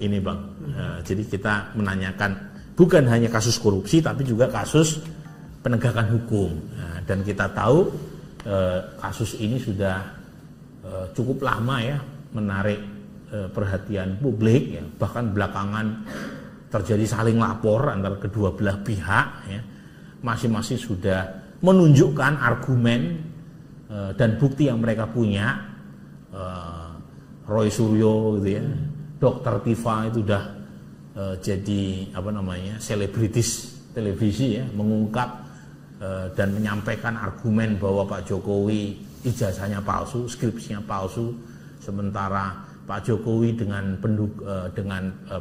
ini Bang. Jadi kita menanyakan bukan hanya kasus korupsi tapi juga kasus penegakan hukum. Dan kita tahu kasus ini sudah cukup lama ya menarik perhatian publik ya. Bahkan belakangan terjadi saling lapor antara kedua belah pihak ya. Masing-masing sudah menunjukkan argumen dan bukti yang mereka punya. Roy Suryo gitu ya, Dr. Tifa itu udah jadi selebritis televisi ya, mengungkap dan menyampaikan argumen bahwa Pak Jokowi ijazahnya palsu, skripsinya palsu, sementara Pak Jokowi dengan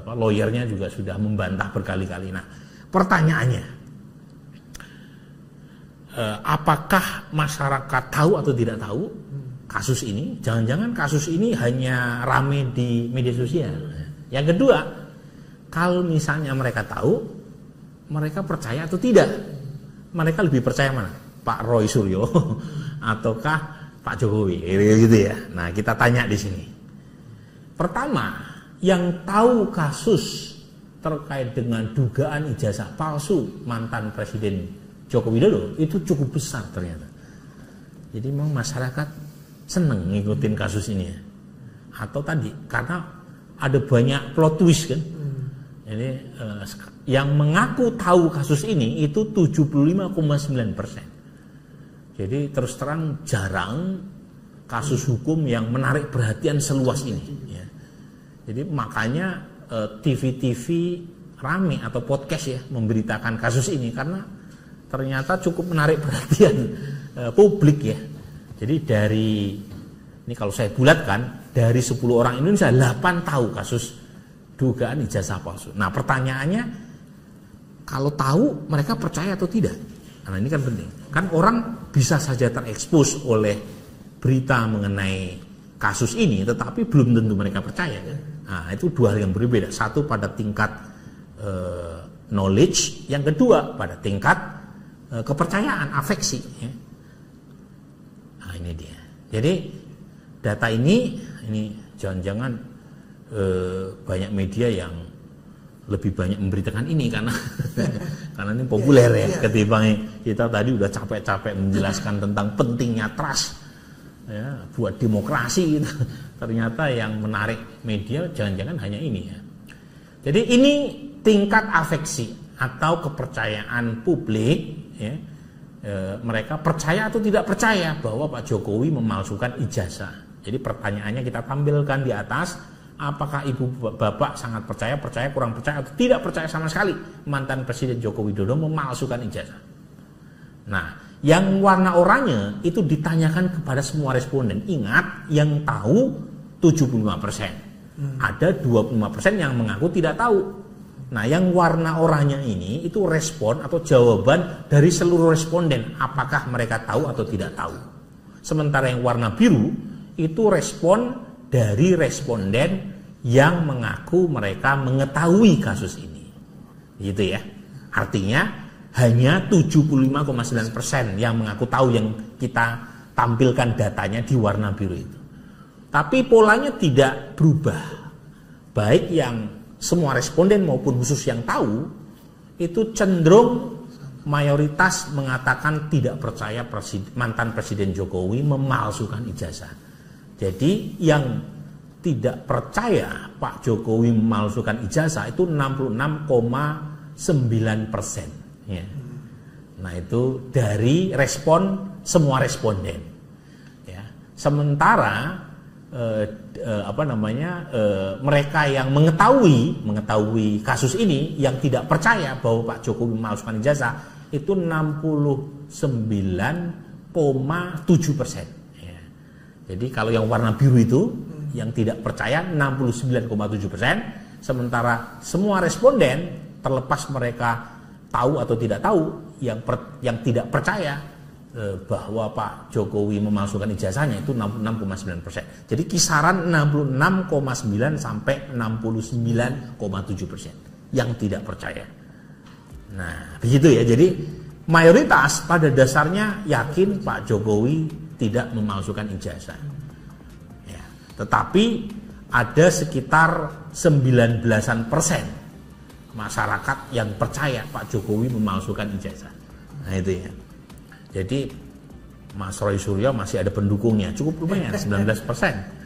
lawyernya juga sudah membantah berkali-kali. Nah, pertanyaannya, apakah masyarakat tahu atau tidak tahu kasus ini? Jangan-jangan kasus ini hanya rame di media sosial. Yang kedua, kalau misalnya mereka tahu, mereka percaya atau tidak? Mereka lebih percaya mana? Pak Roy Suryo ataukah Pak Jokowi? Gitu ya. Nah, kita tanya di sini. Pertama, yang tahu kasus terkait dengan dugaan ijazah palsu mantan Presiden Joko Widodo itu cukup besar ternyata. Jadi memang masyarakat seneng ngikutin kasus ini ya. Atau tadi karena ada banyak plot twist kan. Jadi yang mengaku tahu kasus ini itu 75,9%. Jadi terus terang jarang kasus hukum yang menarik perhatian seluas ini ya. Jadi makanya TV-TV rame atau podcast ya memberitakan kasus ini karena ternyata cukup menarik perhatian publik ya. Jadi ini kalau saya bulatkan, dari 10 orang Indonesia 8 tahu kasus dugaan ijazah palsu. Nah pertanyaannya, kalau tahu mereka percaya atau tidak? Nah ini kan penting. Kan orang bisa saja terekspos oleh berita mengenai kasus ini, tetapi belum tentu mereka percaya kan? Nah itu dua hal yang berbeda. Satu pada tingkat knowledge, yang kedua pada tingkat kepercayaan, afeksi ya. Ini dia. Jadi data ini jangan-jangan banyak media yang lebih banyak memberitakan ini karena ini populer ya. Ketimbang kita tadi udah capek-capek menjelaskan tentang pentingnya trust ya, buat demokrasi gitu. Ternyata yang menarik media jangan-jangan hanya ini ya. Jadi ini tingkat afeksi atau kepercayaan publik ya. Mereka percaya atau tidak percaya bahwa Pak Jokowi memalsukan ijazah. Jadi pertanyaannya kita tampilkan di atas, apakah ibu bapak sangat percaya, kurang percaya, atau tidak percaya sama sekali mantan Presiden Joko Widodo memalsukan ijazah. Nah, yang warna oranye itu ditanyakan kepada semua responden. Ingat, yang tahu 75%. Ada 25% yang mengaku tidak tahu. Nah, yang warna oranye ini itu respon atau jawaban dari seluruh responden, apakah mereka tahu atau tidak tahu. Sementara yang warna biru itu respon dari responden yang mengaku mereka mengetahui kasus ini. Gitu ya. Artinya hanya 75,9% yang mengaku tahu, yang kita tampilkan datanya di warna biru itu. Tapi polanya tidak berubah. Baik yang semua responden maupun khusus yang tahu itu cenderung mayoritas mengatakan tidak percaya mantan Presiden Jokowi memalsukan ijazah. Jadi yang tidak percaya Pak Jokowi memalsukan ijazah itu 66,9%. Ya. Nah itu dari respon semua responden. Ya. Sementara mereka yang mengetahui kasus ini yang tidak percaya bahwa Pak Jokowi memalsukan ijazah itu 69,7%. Ya. Jadi kalau yang warna biru itu yang tidak percaya 69,7%, sementara semua responden terlepas mereka tahu atau tidak tahu, yang tidak percaya bahwa Pak Jokowi memalsukan ijazahnya itu 66,9%. Jadi kisaran 66,9 sampai 69,7% yang tidak percaya. Nah, begitu ya. Jadi mayoritas pada dasarnya yakin Pak Jokowi tidak memalsukan ijazah. Ya. Tetapi ada sekitar 19% masyarakat yang percaya Pak Jokowi memalsukan ijazah. Nah itu ya. Jadi Mas Roy Suryo masih ada pendukungnya, cukup lumayan 19%.